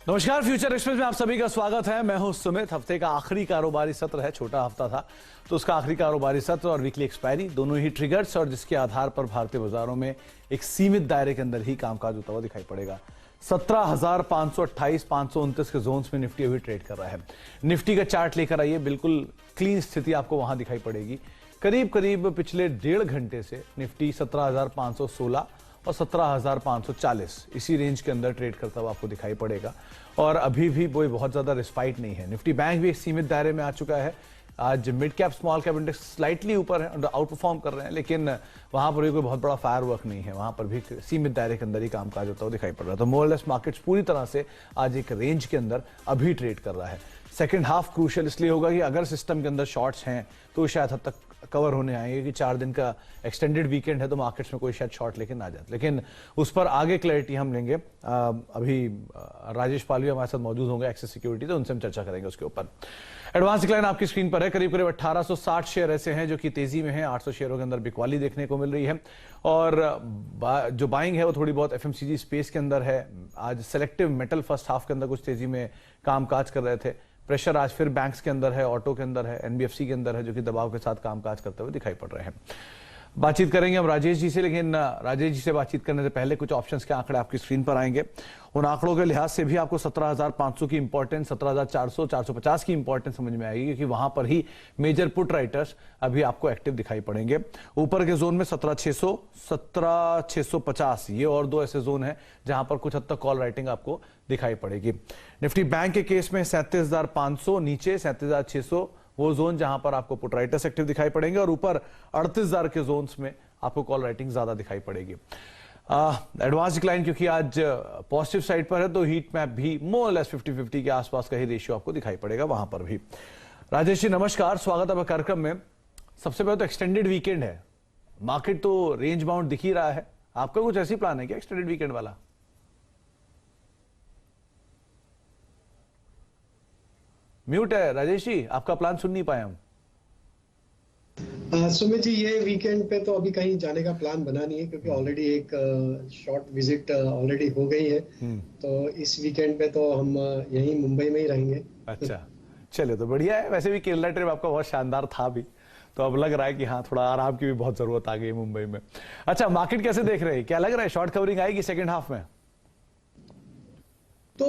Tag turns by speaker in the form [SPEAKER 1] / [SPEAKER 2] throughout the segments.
[SPEAKER 1] नमस्कार, future express में आप सभी का स्वागत है। मैं हूं सुमित। हफ्ते का आखिरी कारोबारी सत्र है, छोटा हफ्ता था तो उसका आखिरी कारोबारी सत्र और वीकली एक्सपायरी दोनों ही ट्रिगर्स और जिसके आधार पर भारतीय बाजारों में एक सीमित दायरे के अंदर ही कामकाज होता हुआ दिखाई पड़ेगा। 17,528 529 के जोन्स में निफ्टी अभी ट्रेड कर रहा है। निफ्टी का चार्ट लेकर आइए, बिल्कुल क्लीन स्थिति आपको वहां दिखाई पड़ेगी। करीब करीब पिछले 1.5 घंटे से निफ्टी 17,516 और 17,540 इसी रेंज के अंदर ट्रेड करता हुआ आपको दिखाई पड़ेगा। और अभी भी कोई बहुत ज्यादा रिस्पाइट नहीं है। निफ्टी बैंक भी एक सीमित दायरे में आ चुका है। आज mid cap small cap index slightly ऊपर है, आउट परफॉर्म कर रहे हैं, लेकिन वहां पर भी कोई बहुत बड़ा फायर वर्क नहीं है। वहां पर भी सीमित दायरे के अंदर ही कामकाज होता हुआ दिखाई पड़ रहा है। तो मोरलेस मार्केट्स पूरी तरह से आज एक रेंज के अंदर अभी ट्रेड कर रहा है। सेकंड हाफ क्रूशियल इसलिए होगा कि अगर सिस्टम के अंदर शॉर्ट्स हैं तो शायद हद तक कवर होने आएंगे कि 4 दिन का एक्सटेंडेड वीकेंड है तो मार्केट्स में कोई शायद शॉर्ट लेके ना जाए, लेकिन उस पर आगे क्लैरिटी हम लेंगे। अभी राजेश पालवी हमारे साथ मौजूद होंगे एक्सिस सिक्योरिटी, तो उनसे हम चर्चा करेंगे उसके ऊपर। एडवांस डिक्लाइन आपकी स्क्रीन पर है। करीब करीब 1860 शेयर ऐसे हैं जो कि तेजी में है। 800 शेयरों के अंदर बिकवाली देखने को मिल रही है और जो बाइंग है वो थोड़ी बहुत एफएमसीजी स्पेस के अंदर है। आज सेलेक्टिव मेटल फर्स्ट हाफ के अंदर कुछ तेजी में कामकाज कर रहे थे। प्रेशर आज फिर बैंक्स के अंदर है, ऑटो के अंदर है, एनबीएफसी के अंदर है, जो कि दबाव के साथ कामकाज करते हुए दिखाई पड़ रहे हैं। बातचीत करेंगे हम राजेश जी से, लेकिन राजेश जी से बातचीत करने से पहले कुछ ऑप्शंस के आंकड़े आपकी स्क्रीन पर आएंगे। उन आंकड़ों के लिहाज से भी आपको 17,500 की इंपॉर्टेंस, 17,400 450 की इंपॉर्टेंस समझ में आएगी, क्योंकि वहां पर ही मेजर पुट राइटर्स अभी आपको एक्टिव दिखाई पड़ेंगे। ऊपर के जोन में 17,600 17,650 ये और दो ऐसे जोन हैं जहां पर कुछ हद तक कॉल राइटिंग आपको दिखाई पड़ेगी। निफ्टी बैंक के केस में 37,500, नीचे 37,600 वो जोन जहां पर आपको पुट राइटर्स एक्टिव दिखाई पड़ेंगे और ऊपर 38,000 के जोन्स में आपको कॉल राइटिंग ज्यादा दिखाई पड़ेगी। एडवांस डिक्लाइन क्योंकि आज पॉजिटिव साइड पर है तो हीट मैप भी मोर लेस 50-50 के आसपास का ही रेशियो आपको दिखाई पड़ेगा वहां पर भी। राजेश जी नमस्कार, स्वागत है कार्यक्रम में। सबसे पहले तो एक्सटेंडेड वीकेंड है, मार्केट तो रेंज बाउंड दिख ही रहा है। आपका कुछ ऐसी प्लान है क्या एक्सटेंडेड वीकेंड वाला? म्यूट है राजेश जी, आपका प्लान सुन नहीं पाए हम।
[SPEAKER 2] सुमित जी, ये वीकेंड पे तो अभी कहीं जाने का प्लान बना नहीं है, क्योंकि ऑलरेडी एक शॉर्ट विजिट ऑलरेडी हो गई है। तो इस वीकेंड पे तो हम यहीं मुंबई में ही रहेंगे।
[SPEAKER 1] अच्छा, चलिए तो बढ़िया है। वैसे भी केरला ट्रिप आपका बहुत शानदार था भी, तो अब लग रहा है कि हाँ थोड़ा आराम की भी बहुत जरूरत आ गई है मुंबई में। अच्छा, मार्केट कैसे देख रहे हैं? क्या लग रहा है शॉर्ट कवरिंग आएगी सेकेंड हाफ में?
[SPEAKER 2] तो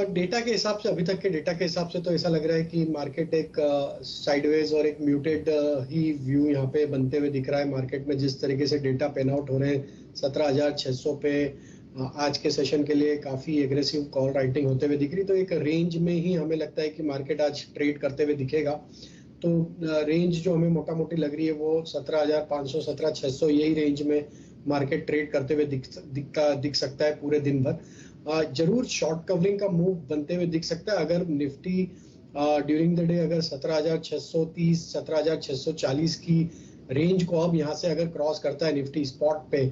[SPEAKER 2] डेटा के हिसाब से, अभी तक के डेटा के हिसाब से तो ऐसा लग रहा है कि मार्केट एक साइडवेज और एक म्यूटेड ही व्यू यहाँ पे बनते हुए दिख रहा है। मार्केट में जिस तरीके से डेटा पेन आउट हो रहे हैं 17,600 पे आज के सेशन के लिए काफी एग्रेसिव कॉल राइटिंग होते हुए दिख रही, तो एक रेंज में ही हमें लगता है कि मार्केट आज ट्रेड करते हुए दिखेगा। तो रेंज जो हमें मोटा मोटी लग रही है वो 17,500 17,600 यही रेंज में मार्केट ट्रेड करते हुए दिख सकता है पूरे दिन भर। जरूर शॉर्ट कवरिंग का मूव बनते हुए दिख सकता है अगर निफ्टी ड्यूरिंग द डे अगर 17,630 17,640 की रेंज को अब यहाँ से अगर क्रॉस करता है निफ्टी स्पॉट पे,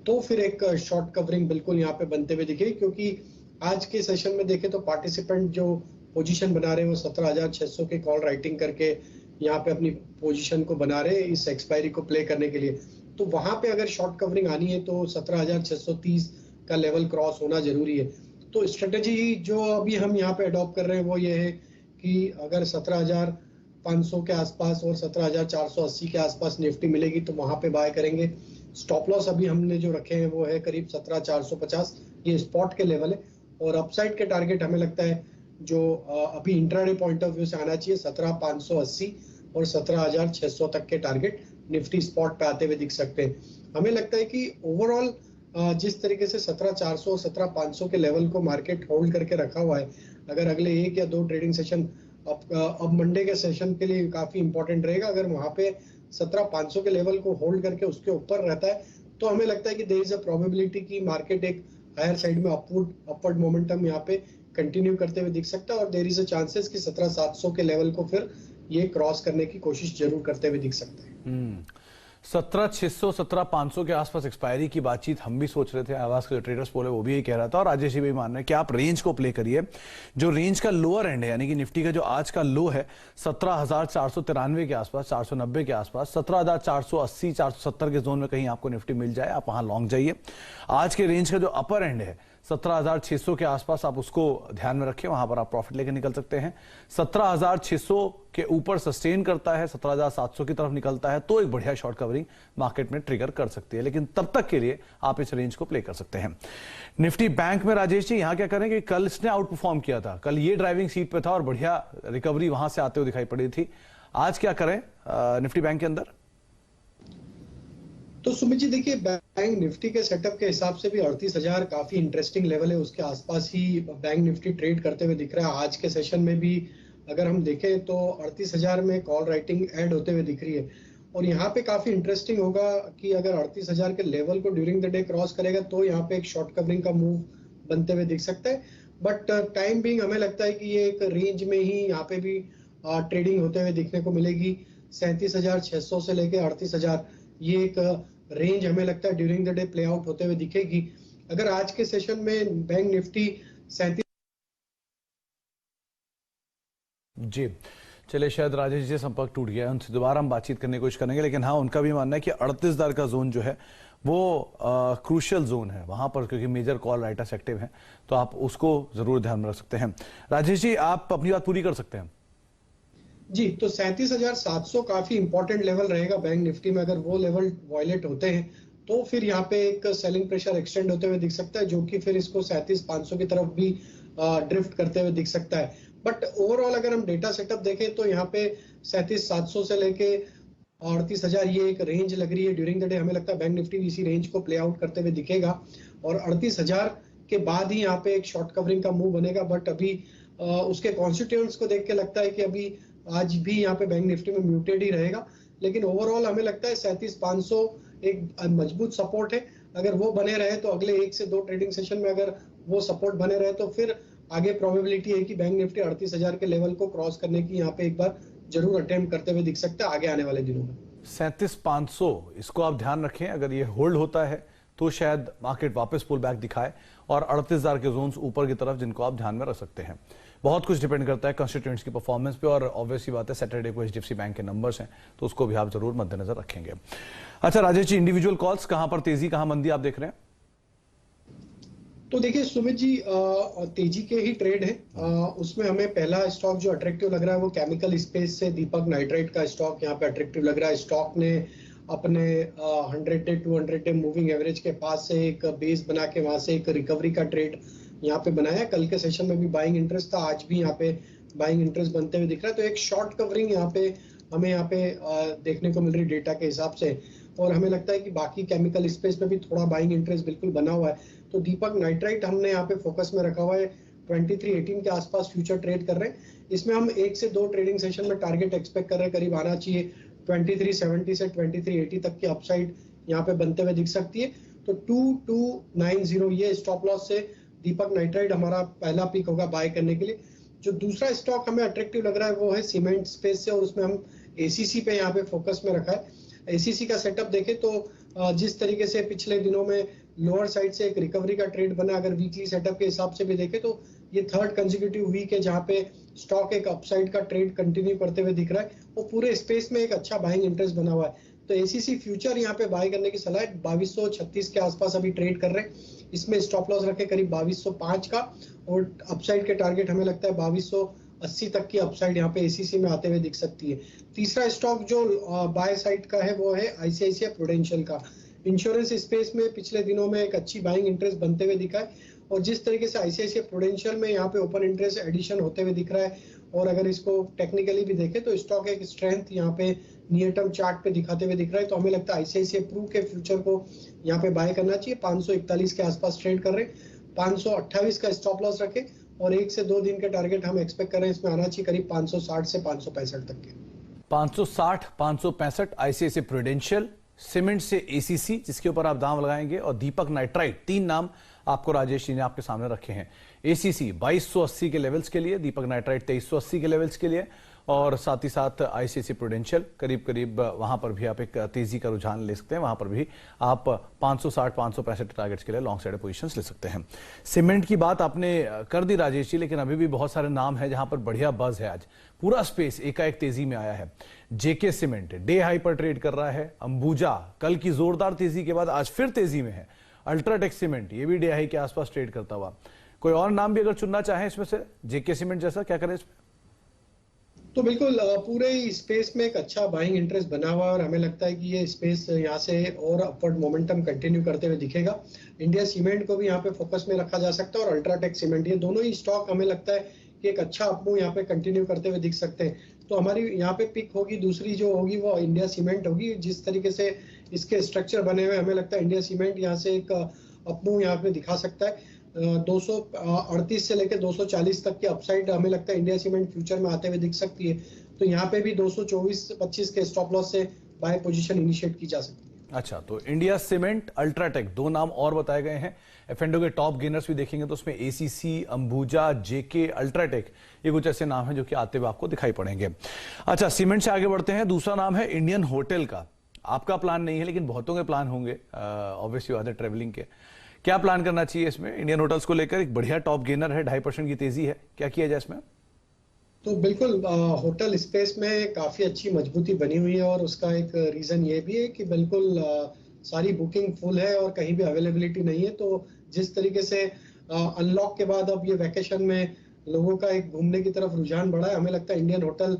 [SPEAKER 2] तो फिर एक शॉर्ट कवरिंग बिल्कुल यहाँ पे बनते हुए दिखेगी। क्योंकि आज के सेशन में देखें तो पार्टिसिपेंट जो पोजीशन बना रहे हैं वो 17,600 के कॉल राइटिंग करके यहाँ पे अपनी पोजीशन को बना रहे हैं इस एक्सपायरी को प्ले करने के लिए। तो वहां पे अगर शॉर्ट कवरिंग आनी है तो 17,630 का लेवल क्रॉस होना जरूरी है। तो स्ट्रेटेजी जो अभी हम यहाँ पे अडॉप्ट कर रहे हैं वो ये है कि अगर 17,500 के आसपास और 17,480 के आसपास निफ्टी मिलेगी तो वहां पे बाय करेंगे। स्टॉप लॉस अभी हमने जो रखे हैं वो है करीब 17,450, ये स्पॉट के लेवल है। और अपसाइड के टारगेट हमें लगता है जो अभी इंट्राडे पॉइंट ऑफ व्यू से आना चाहिए 17,580 और 17,600 तक के टारगेट निफ्टी स्पॉट पे आते हुए दिख सकते हैं। हमें लगता है कि ओवरऑल जिस तरीके से 17,400 और 17,500 के लेवल को मार्केट होल्ड करके रखा हुआ है, अगर अगले 1 या 2 ट्रेडिंग सेशन अब मंडे के सेशन के लिए काफी इंपॉर्टेंट रहेगा। अगर वहां पे 17,500 के लेवल को होल्ड करके उसके ऊपर रहता है तो हमें लगता है कि देयर इज अ प्रोबेबिलिटी कि मार्केट एक हायर साइड में अपवर्ड मोमेंटम यहाँ पे कंटिन्यू करते हुए दिख सकता है और देयर इज अ चांसेस कि 17,700 के लेवल को फिर ये क्रॉस करने की कोशिश जरूर करते हुए दिख सकता है।
[SPEAKER 1] 17,600 17,500 के आसपास एक्सपायरी की बातचीत हम भी सोच रहे थे। आवाज के जो ट्रेडर्स पोल है वो भी यही कह रहा था और राजेश जी भी मान रहे हैं कि आप रेंज को प्ले करिए। जो रेंज का लोअर एंड है, यानी कि निफ्टी का जो आज का लो है 17,493 के आसपास, 490 के आसपास, 17,480 470 के जोन में कहीं आपको निफ्टी मिल जाए, आप वहां लॉन्ग जाइए। आज के रेंज का जो अपर एंड है 17,600 के आसपास आप उसको ध्यान में रखें, वहां पर आप प्रॉफिट लेकर निकल सकते हैं। 17,600 के ऊपर सस्टेन करता है, 17,700 की तरफ निकलता है तो एक बढ़िया शॉर्ट कवरिंग मार्केट में ट्रिगर कर सकती है, लेकिन तब तक के लिए आप इस रेंज को प्ले कर सकते हैं। निफ्टी बैंक में राजेश जी यहां क्या करें कि कल इसने आउट परफॉर्म किया था, कल ये ड्राइविंग सीट पे था और बढ़िया रिकवरी वहां से आते हुए दिखाई पड़ी थी। आज क्या करें निफ्टी बैंक के अंदर?
[SPEAKER 2] तो सुमित जी देखिए, बैंक निफ्टी के सेटअप के हिसाब से भी 38,000 काफी इंटरेस्टिंग लेवल है, उसके आसपास ही बैंक निफ्टी ट्रेड करते हुए दिख रहा है। आज के सेशन में भी अगर हम देखें तो 38,000 में कॉल राइटिंग ऐड होते हुए दिख रही है और यहाँ पे काफी इंटरेस्टिंग होगा कि अगर 38,000 के लेवल को ड्यूरिंग द डे क्रॉस करेगा तो यहाँ पे एक शॉर्ट कवरिंग का मूव बनते हुए दिख सकता है। बट टाइम बीइंग हमें लगता है कि ये एक रेंज में ही यहाँ पे भी ट्रेडिंग होते हुए दिखने को मिलेगी। 37,600 से लेके 38,000 ये एक रेंज हमें लगता है during the day play out होते हुए दिखेगी। अगर आज के सेशन में बैंक निफ्टी 37
[SPEAKER 1] जी, चलिए शायद राजेश जी से संपर्क टूट गया है, उनसे दोबारा हम बातचीत करने की कोशिश करेंगे, लेकिन हाँ उनका भी मानना है कि 38,000 का जोन जो है वो क्रूशियल जोन है वहां पर, क्योंकि मेजर कॉल राइटर्स एक्टिव हैं, तो आप उसको जरूर ध्यान में रख सकते हैं। राजेश जी आप अपनी बात पूरी कर सकते हैं।
[SPEAKER 2] जी, तो 37,700 काफी इंपॉर्टेंट लेवल रहेगा बैंक निफ्टी में। अगर वो लेवल वायलेट होते हैं तो फिर यहाँ पे एक सेलिंग प्रेशर एक्सटेंड होते हुए दिख सकता है, जो कि फिर इसको 37,500 की तरफ भी ड्रिफ्ट करते हुए दिख सकता है। बट ओवरऑल अगर हम डेटा सेटअप देखें तो यहाँ पे 37,700 से लेके 38,000 ये एक रेंज लग रही है ड्यूरिंग द डे। हमें लगता है बैंक निफ्टी इसी रेंज को प्ले आउट करते हुए दिखेगा और 38,000 के बाद ही यहाँ पे एक शॉर्ट कवरिंग का मूव बनेगा। बट अभी उसके कॉन्स्टिट्यूएंट्स को देख के लगता है कि अभी आज भी यहाँ पे बैंक निफ्टी में म्यूटेड ही रहेगा, लेकिन ओवरऑल हमें लगता है 37,500 एक मजबूत सपोर्ट है। अगर वो बने रहे तो अगले 1 से 2 ट्रेडिंग सेशन में अगर वो सपोर्ट बने रहे तो फिर आगे प्रोबेबिलिटी है कि बैंक निफ्टी 38,000 के लेवल को क्रॉस करने की यहाँ पे एक बार जरूर अटेम्प्ट करते हुए दिख सकता है आगे आने वाले दिनों में।
[SPEAKER 1] 37,500 इसको आप ध्यान रखें, अगर ये होल्ड होता है तो शायद मार्केट वापस पुल बैक दिखाए और 38,000 के जोन्स ऊपर की तरफ, जिनको आप ध्यान में रख सकते हैं। बहुत कुछ डिपेंड करता है कंस्टिट्यूएंट्स की परफॉर्मेंस पे, और ऑब्वियसली बात है सैटरडे को एचडीएफसी बैंक के नंबर्स हैं तो उसको भी आप जरूर मद्देनजर रखेंगे। अच्छा राजेश जी, इंडिविजुअल कॉल्स, कहां पर तेजी कहां मंदी आप देख रहे हैं?
[SPEAKER 2] तो देखिए सुमित जी, तेजी के ही ट्रेड है। उसमें हमें पहला स्टॉक जो अट्रैक्टिव लग रहा है वो केमिकल स्पेस से दीपक नाइट्राइट का स्टॉक यहाँ पे अट्रैक्टिव लग रहा है। स्टॉक ने अपने 100 डे 200 डे मूविंग एवरेज के पास से एक बेस बना के वहां से एक रिकवरी का ट्रेड यहाँ पे बनाया। कल के सेशन में भी बाइंग इंटरेस्ट था, आज भी यहाँ पे बाइंग इंटरेस्ट बनते हुए दिख रहा है। तो एक शॉर्ट कवरिंग यहाँ पे हमें यहाँ पे देखने को मिल रही डेटा के हिसाब से, और हमें लगता है कि बाकी केमिकल स्पेस में भी थोड़ा बाइंग इंटरेस्ट बिल्कुल बना हुआ है। तो दीपक नाइट्राइट हमने यहाँ पे फोकस में रखा हुआ है, 2318 के आसपास फ्यूचर ट्रेड कर रहे हैं। इसमें हम 1 से 2 ट्रेडिंग सेशन में टारगेट एक्सपेक्ट कर रहे हैं, करीब आना चाहिए 2370 से 2380 तक की अपसाइड यहाँ पे बनते हुए दिख सकती है। तो 2290 ये स्टॉप लॉस से दीपक नाइट्राइट हमारा पहला पिक होगा बाय करने के लिए। जो दूसरा स्टॉक हमें अट्रैक्टिव लग रहा है वो है सीमेंट स्पेस से, और उसमें हम एसीसी पे यहाँ पे फोकस में रखा है। एसीसी का सेटअप देखें तो जिस तरीके से पिछले दिनों में लोअर साइड से एक रिकवरी का ट्रेड बना, अगर वीकली सेटअप के हिसाब से भी देखें तो ये थर्ड कंसेक्यूटिव वीक है जहां पे स्टॉक एक अपसाइड का ट्रेड कंटिन्यू करते हुए दिख रहा है और पूरे स्पेस में एक अच्छा बाइंग इंटरेस्ट बना हुआ है। तो एसीसी फ्यूचर यहाँ पे बाय करने की सलाह है। 2236 के आसपास अभी ट्रेड कर रहे हैं। इसमें स्टॉप लॉस रखे करीब 2205 का, और अपसाइड के टारगेट हमें लगता है 2280 तक की अपसाइड यहाँ पे एसीसी में आते हुए दिख सकती है। तीसरा स्टॉक जो बाय साइड का है वो है आईसीआईसीआई प्रूडेंशियल का। इंश्योरेंस स्पेस में पिछले दिनों में एक अच्छी बाइंग इंटरेस्ट बनते हुए दिखा है, और जिस तरीके से आईसीआईसीआई प्रूडेंशियल में यहाँ पे ओपन इंटरेस्ट एडिशन होते हुए दिख रहा है, और अगर इसको टेक्निकली भी देखें तो स्टॉक एक स्ट्रेंथ यहाँ पे नियर टर्म चार्ट पे दिखाते हुए दिख रहा है। तो हमें लगता है आईसीआईसीआई प्रू के फ्यूचर को यहाँ पे बाय करना चाहिए। 541 के आसपास ट्रेड कर रहे हैं, 528 का स्टॉप लॉस रखे, और 1 से 2 दिन के टारगेट हम एक्सपेक्ट कर रहे हैं इसमें आना चाहिए करीब 560 से 565 तक के।
[SPEAKER 1] 560 565 आईसीआईसीआई प्रूडेंशियल, सीमेंट से एसीसी जिसके ऊपर आप दाम लगाएंगे, और दीपक नाइट्राइट, 3 नाम आपको राजेश जी ने आपके सामने रखे हैं। एसीसी 2280 के लेवल्स के लिए, दीपक नाइट्राइट 2380 के लेवल्स के लिए, और साथ ही साथ आईसीआईसीआई प्रूडेंशियल करीब वहां पर भी आप एक तेजी का रुझान ले सकते हैं, वहां पर भी आप 560 565 टारगेट्स के लिए लॉन्ग साइड पोजीशंस ले सकते हैं। सीमेंट की बात आपने कर दी राजेश जी, लेकिन अभी भी बहुत सारे नाम हैं जहां पर बढ़िया बज है। आज पूरा स्पेस एकाएक तेजी में आया है। जेके सीमेंट डे हाई पर ट्रेड कर रहा है। अंबुजा कल की जोरदार तेजी के बाद आज फिर तेजी में है, अल्ट्राटेक सीमेंट, ये भी DI के आसपास ट्रेड करता हुआ। कोई और नाम भी अगर चुनना चाहें इसमें से, JK सीमेंट जैसा, क्या करें इसमें?
[SPEAKER 2] तो बिल्कुल पूरे स्पेस में एक अच्छा बाइंग इंटरेस्ट बना हुआ है और हमें लगता है कि ये स्पेस यहाँ से और अपवर्ड मोमेंटम कंटिन्यू करते हुए दिखेगा। इंडिया सीमेंट को भी यहाँ पे फोकस में रखा जा सकता है और अल्ट्राटेक सीमेंट, ये दोनों ही स्टॉक हमें लगता है कि एक अच्छा अपमूव यहाँ पे कंटिन्यू करते हुए दिख सकते हैं। तो हमारी यहाँ पे पिक होगी, दूसरी जो होगी वो इंडिया सीमेंट होगी। जिस तरीके से इसके स्ट्रक्चर बने हुए, हमें लगता है इंडिया सीमेंट यहाँ से एक अपमूव यहाँ पे दिखा सकता है। 238 से लेकर 240 तक की अपसाइड हमें लगता है इंडिया सीमेंट फ्यूचर में आते हुए दिख सकती है। तो यहाँ पे भी 224-25 के स्टॉप लॉस से बाय पोजीशन इनिशिएट की जा सकती है।
[SPEAKER 1] अच्छा, तो इंडिया सीमेंट, अल्ट्राटेक, दो नाम और बताए गए हैं। एफएनडो के टॉप गेनर्स भी देखेंगे तो उसमें ACC, अंबुजा, JK, अल्ट्राटेक, ये कुछ ऐसे नाम हैं जो कि आते हुए आपको दिखाई पड़ेंगे। अच्छा, सीमेंट से आगे बढ़ते हैं। दूसरा नाम है इंडियन होटल का। आपका प्लान नहीं है लेकिन बहुतों के प्लान होंगे ऑब्वियसली बात है ट्रेवलिंग के। क्या प्लान करना चाहिए इसमें? इंडियन होटल्स को लेकर एक बढ़िया टॉप गेनर है, 2.5% की तेजी है, क्या किया जाए इसमें?
[SPEAKER 2] तो बिल्कुल होटल स्पेस में काफी अच्छी मजबूती बनी हुई है और उसका एक रीजन ये भी है कि बिल्कुल सारी बुकिंग फुल है और कहीं भी अवेलेबिलिटी नहीं है। तो जिस तरीके से अनलॉक के बाद अब ये वैकेशन में लोगों का एक घूमने की तरफ रुझान बढ़ा है, हमें लगता है इंडियन होटल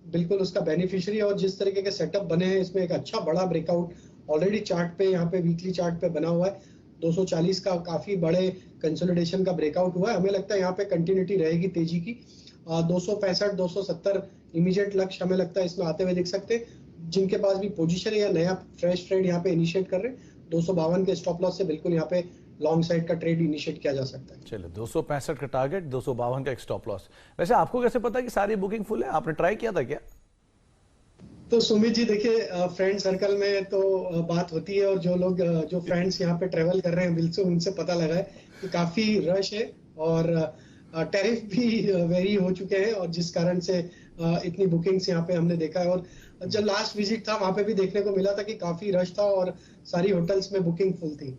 [SPEAKER 2] बिल्कुल उसका बेनिफिशियरी है। और जिस तरीके के सेटअप बने हैं, इसमें एक अच्छा बड़ा ब्रेकआउट ऑलरेडी चार्ट पे, यहाँ पे वीकली चार्ट पे बना हुआ है। 240 का काफी बड़े कंसोलिडेशन का ब्रेकआउट हुआ है। हमें लगता है यहाँ पे कंटिन्यूटी रहेगी तेजी की। 265, 270 इमीडिएट लक्ष्य हमें लगता है इसमें आते हुए दिख सकते हैं। जिनके पास भी पोजीशन है या नया फ्रेश ट्रेड यहाँ पे इनिशिएट कर रहे हैं, 252 के स्टॉप लॉस से बिल्कुल यहाँ पे लॉन्ग साइड का ट्रेड इनिशिएट किया जा सकता है।
[SPEAKER 1] चलिए, 265 का टारगेट, 252 का एक स्टॉप लॉस। वैसे आपको कैसे पता कि सारी बुकिंग फुल है? आपने ट्राई किया था क्या?
[SPEAKER 2] तो सुमित जी देखिए, फ्रेंड सर्कल में तो बात होती है और जो लोग जो फ्रेंड्स यहाँ पे ट्रेवल कर रहे हैं बिल्कुल उनसे पता लगा है कि काफी रश है और टैरिफ भी वेरी हो चुके हैं और जिस कारण से इतनी बुकिंग्स यहाँ पे हमने देखा है। और जब लास्ट विजिट था वहां पे भी देखने को मिला था कि काफी रश था और सारी होटल्स में बुकिंग फुल थी।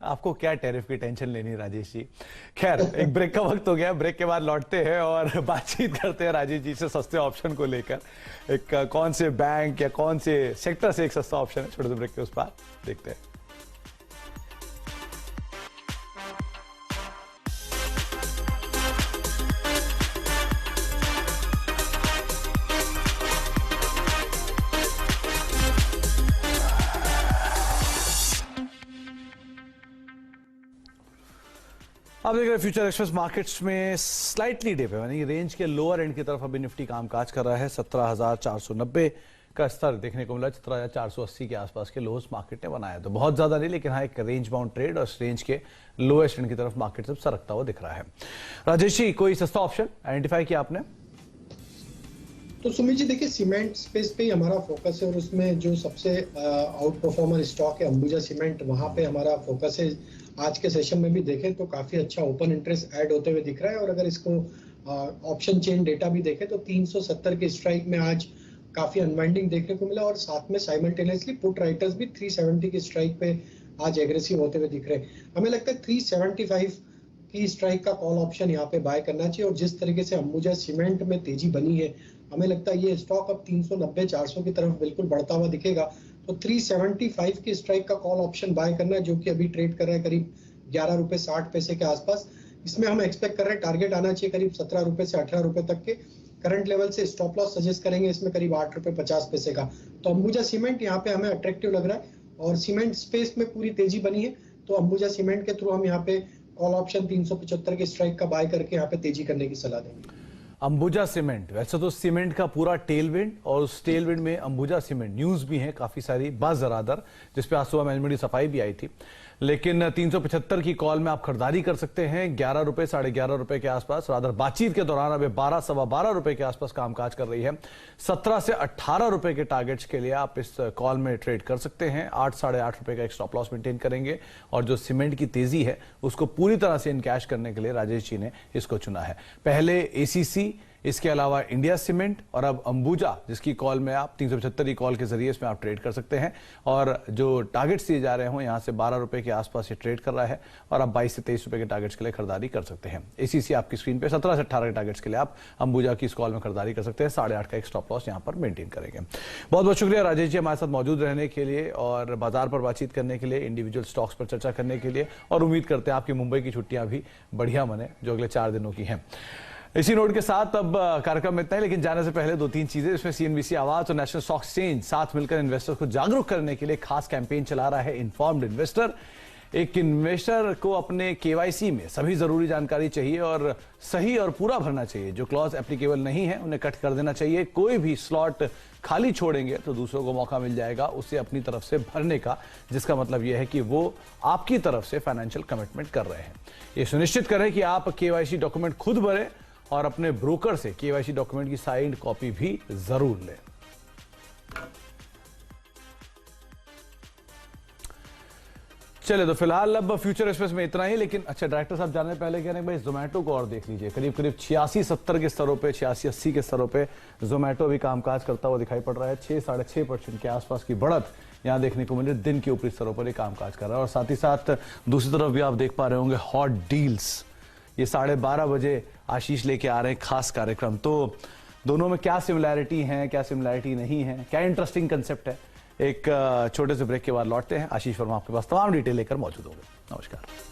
[SPEAKER 1] आपको क्या टैरिफ की टेंशन लेनी राजेश जी। खैर, एक ब्रेक का वक्त हो गया, ब्रेक के बाद लौटते हैं और बातचीत करते हैं राजेश जी से सस्ते ऑप्शन को लेकर। एक कौन से बैंक या कौन से सेक्टर से एक सस्ता ऑप्शन है, छोटे से ब्रेक के उस पर देखते हैं। आप देख रहे हैं फ्यूचर एक्सप्रेस मार्केट्स में स्लाइटली डिप है, यानी रेंज के लोअर एंड की तरफ अभी निफ्टी कामकाज कर रहा है। 17,490 का स्तर देखने को मिला। 17,480 के आसपास के लोअर्स मार्केट ने बनाया, तो बहुत ज्यादा नहीं लेकिन हाँ एक रेंज बाउंड ट्रेड और रेंज के लोएस्ट एंड की तरफ मार्केट सब सरकता हुआ दिख रहा है। राजेश जी, कोई सस्ता ऑप्शन आइडेंटिफाई किया आपने?
[SPEAKER 2] तो सुमित जी देखिए, सीमेंट स्पेस पे ही हमारा फोकस है और उसमें जो सबसे आउट परफॉर्मर स्टॉक है अंबुजा सीमेंट, वहां पे हमारा फोकस है। आज के सेशन में भी देखें तो काफी अच्छा ओपन इंटरेस्ट ऐड होते हुए दिख रहा है और अगर इसको ऑप्शन चेन डेटा भी देखें तो 370 के स्ट्राइक में आज काफी अनवाइंडिंग देखने को मिला और साथ में साइमल्टेनियसली पुट राइटर्स भी 370 की स्ट्राइक पे आज एग्रेसिव होते हुए दिख रहे हैं। हमें लगता है 375 की स्ट्राइक का कॉल ऑप्शन यहाँ पे बाय करना चाहिए और जिस तरीके से अंबुजा सीमेंट में तेजी बनी है, हमें लगता है ये स्टॉक अब 390-400 की तरफ बिल्कुल बढ़ता हुआ दिखेगा। तो 375 की स्ट्राइक का कॉल ऑप्शन बाय करना है, जो कि अभी ट्रेड कर रहा है करीब 11 रुपए 60 पैसे के आसपास। इसमें हम एक्सपेक्ट कर रहे हैं टारगेट आना चाहिए करीब 17 रुपए से 18 रुपए तक के। करंट लेवल से स्टॉप लॉस सजेस्ट करेंगे इसमें करीब 8 रुपए 50 पैसे का। तो अंबुजा सीमेंट यहाँ पे हमें अट्रैक्टिव लग रहा है और सीमेंट स्पेस में पूरी तेजी बनी है, तो अंबुजा सीमेंट के थ्रू हम यहाँ पे कॉल ऑप्शन 375 के स्ट्राइक का बाय करके यहाँ पे तेजी करने की सलाह देंगे।
[SPEAKER 1] अंबुजा सीमेंट, वैसे तो सीमेंट का पूरा टेलविंड और उस टेलविंड में अंबुजा सीमेंट न्यूज भी है काफी सारी बाज़रादर, जिसपे आज सुबह मैनेजमेंट की सफाई भी आई थी। लेकिन 375 की कॉल में आप खरीदारी कर सकते हैं 11 रुपए 11.5 रुपए के आसपास। रादर बातचीत के दौरान अब 12 सवा 12 रुपए के आसपास कामकाज कर रही है। 17 से 18 रुपए के टारगेट्स के लिए आप इस कॉल में ट्रेड कर सकते हैं। 8 साढ़े 8 रुपए का एक स्टॉप लॉस मेंटेन करेंगे और जो सीमेंट की तेजी है उसको पूरी तरह से इनकैश करने के लिए राजेश जी ने इसको चुना है। पहले ACC अदानी, इसके अलावा इंडिया सीमेंट और अब अंबुजा, जिसकी कॉल में आप 375 कॉल के जरिए इसमें आप ट्रेड कर सकते हैं। और जो टारगेट्स दिए जा रहे हो यहाँ से 12 रुपए के आसपास ये ट्रेड कर रहा है और आप 22 से 23 रुपए के टारगेट्स के लिए खरीदारी कर सकते हैं। एसीसी आपकी स्क्रीन पे 17 से 18 के टारगेट्स के लिए आप अंबुजा की इस कॉल में खरीदारी कर सकते हैं। 8.5 का एक स्टॉप लॉस यहाँ पर मेंटेन करेंगे। बहुत बहुत शुक्रिया राजेश जी हमारे साथ मौजूद रहने के लिए और बाजार पर बातचीत करने के लिए, इंडिविजुअल स्टॉक्स पर चर्चा करने के लिए, और उम्मीद करते हैं आपकी मुंबई की छुट्टियां भी बढ़िया मने जो अगले 4 दिनों की हैं। इसी नोट के साथ अब कार्यक्रम में इतना ही, लेकिन जाने से पहले 2-3 चीजें। इसमें सीएनबीसी आवाज और नेशनल स्टॉक एक्सचेंज साथ मिलकर इन्वेस्टर्स को जागरूक करने के लिए खास कैंपेन चला रहा है, इन्फॉर्म्ड इन्वेस्टर। एक इन्वेस्टर को अपने केवाईसी में सभी जरूरी जानकारी चाहिए और सही और पूरा भरना चाहिए। जो क्लॉज एप्लीकेबल नहीं है उन्हें कट कर देना चाहिए। कोई भी स्लॉट खाली छोड़ेंगे तो दूसरों को मौका मिल जाएगा उसे अपनी तरफ से भरने का, जिसका मतलब यह है कि वो आपकी तरफ से फाइनेंशियल कमिटमेंट कर रहे हैं। ये सुनिश्चित करें कि आप केवाईसी डॉक्यूमेंट खुद भरें और अपने ब्रोकर से केवाईसी डॉक्यूमेंट की साइंड कॉपी भी जरूर लें। चले तो फिलहाल अब फ्यूचर एक्सप्रेस में इतना ही, लेकिन अच्छा डायरेक्टर साहब जाने पहले कह रहे हैं भाई जोमेटो को और देख लीजिए। करीब 86-70 के स्तरों पे, 86-80 के स्तरों पे जोमेटो भी कामकाज करता हुआ दिखाई पड़ रहा है। 6-6.5% के आसपास की बढ़त यहां देखने को मिल रही है। दिन के ऊपरी स्तरों पर ये कामकाज कर रहा है और साथ ही साथ दूसरी तरफ भी आप देख पा रहे होंगे हॉट डील्स। ये 12:30 बजे आशीष लेके आ रहे हैं खास कार्यक्रम। तो दोनों में क्या सिमिलैरिटी है, क्या सिमिलैरिटी नहीं है, क्या इंटरेस्टिंग कंसेप्ट है, एक छोटे से ब्रेक के बाद लौटते हैं। आशीष वर्मा आपके पास तमाम डिटेल लेकर मौजूद होंगे। नमस्कार।